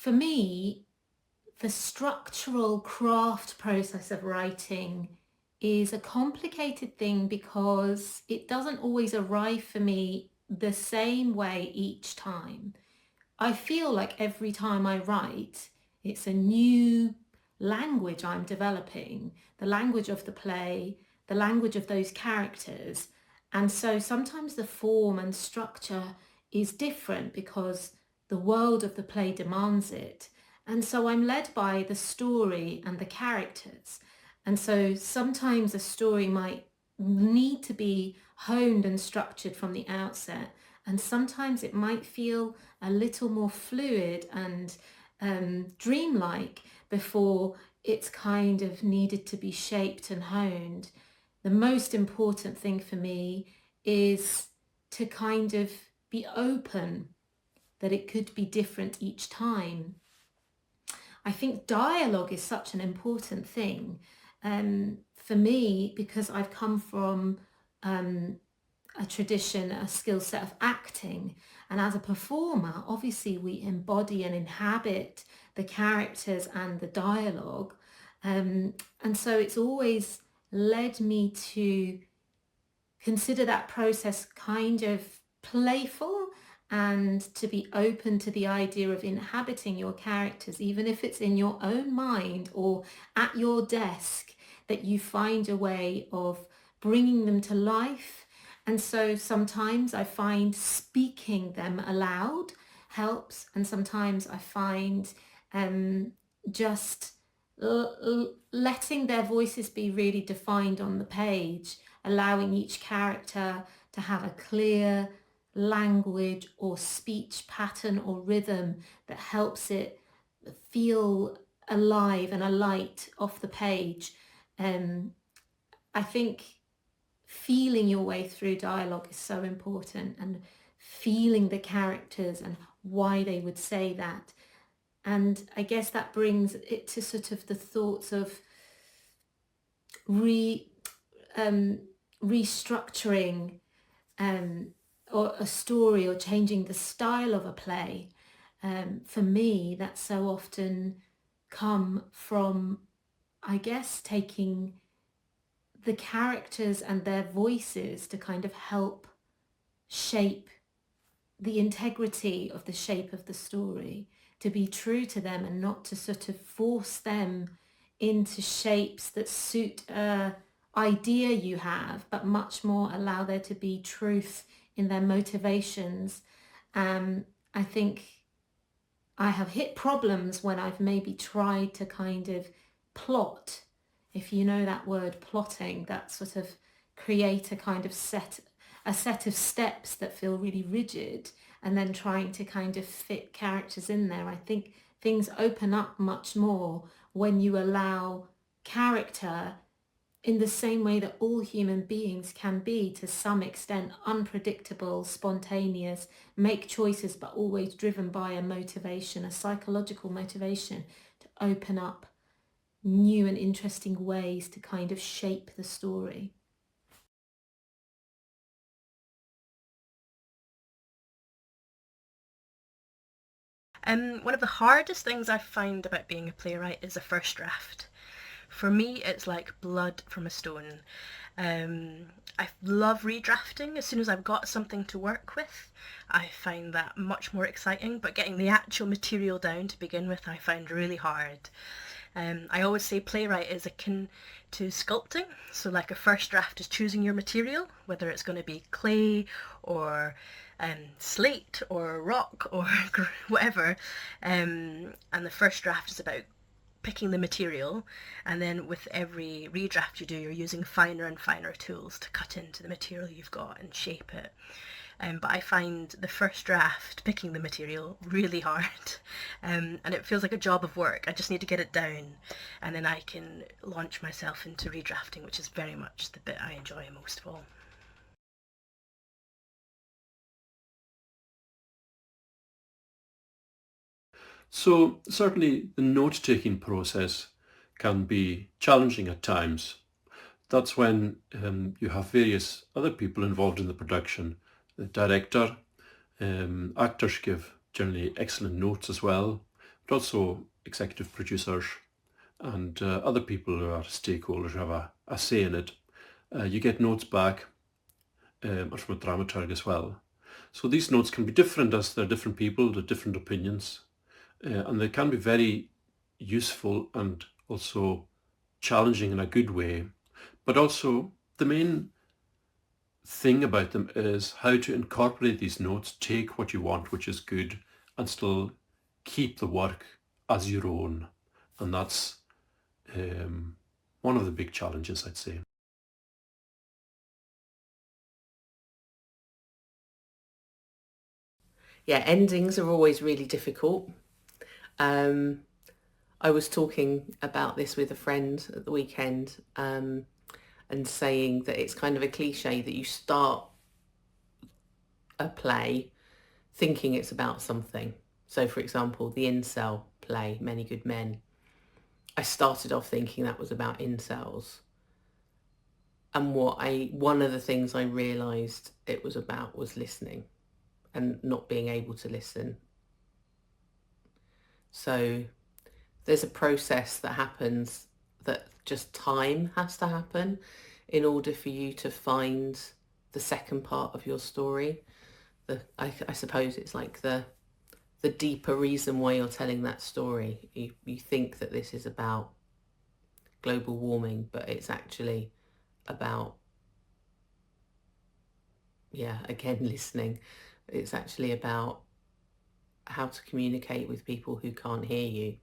for me, the structural craft process of writing is a complicated thing because it doesn't always arrive for me the same way each time. I feel like every time I write, it's a new language I'm developing, the language of the play, the language of those characters. And so sometimes the form and structure is different because the world of the play demands it. And so I'm led by the story and the characters. And so sometimes a story might need to be honed and structured from the outset. And sometimes it might feel a little more fluid and dreamlike before it's kind of needed to be shaped and honed. The most important thing for me is to kind of be open that it could be different each time. I think dialogue is such an important thing for me because I've come from a tradition, a skill set of acting. And as a performer, obviously we embody and inhabit the characters and the dialogue. And so it's always led me to consider that process kind of playful and to be open to the idea of inhabiting your characters, even if it's in your own mind or at your desk, that you find a way of bringing them to life. And so sometimes I find speaking them aloud helps, and sometimes I find just letting their voices be really defined on the page, allowing each character to have a clear language or speech pattern or rhythm that helps it feel alive and alight off the page. I think feeling your way through dialogue is so important, and feeling the characters and why they would say that. And I guess that brings it to sort of the thoughts of restructuring or a story or changing the style of a play. For me, that's so often come from, I guess, taking the characters and their voices to kind of help shape the integrity of the shape of the story, to be true to them and not to sort of force them into shapes that suit a idea you have, but much more allow there to be truth in their motivations. I think I have hit problems when I've maybe tried to kind of plot, if you know that word, plotting, that sort of create a kind of set of steps that feel really rigid, and then trying to kind of fit characters in there. I think things open up much more when you allow character, in the same way that all human beings can be to some extent unpredictable, spontaneous, make choices but always driven by a motivation, a psychological motivation, to open up new and interesting ways to kind of shape the story. One of the hardest things I find about being a playwright is the first draft. For me, it's like blood from a stone. I love redrafting. As soon as I've got something to work with, I find that much more exciting, but getting the actual material down to begin with, I find really hard. I always say playwright is akin to sculpting. So like a first draft is choosing your material, whether it's going to be clay or slate or rock or whatever. And the first draft is about picking the material, and then with every redraft you do, you're using finer and finer tools to cut into the material you've got and shape it. But I find the first draft, picking the material, really hard. And it feels like a job of work. I just need to get it down, and then I can launch myself into redrafting, which is very much the bit I enjoy most of all. So certainly the note-taking process can be challenging at times. That's when you have various other people involved in the production. The director, actors give generally excellent notes as well, but but also executive producers and other people who are stakeholders who have a say in it. You get notes back and from a dramaturg as well. So these notes can be different as they're different people, they're different opinions, and they can be very useful and also challenging in a good way. But also the main thing about them is how to incorporate these notes, take what you want, which is good, and still keep the work as your own. And that's one of the big challenges, I'd say. Yeah, endings are always really difficult. I was talking about this with a friend at the weekend, and saying that it's kind of a cliche that you start a play thinking it's about something. So for example, the incel play, Many Good Men, I started off thinking that was about incels. And one of the things I realised it was about was listening and not being able to listen. So there's a process that happens, that just time has to happen in order for you to find the second part of your story. I suppose it's like the deeper reason why you're telling that story. You think that this is about global warming, but it's actually about, again, listening. It's actually about how to communicate with people who can't hear you.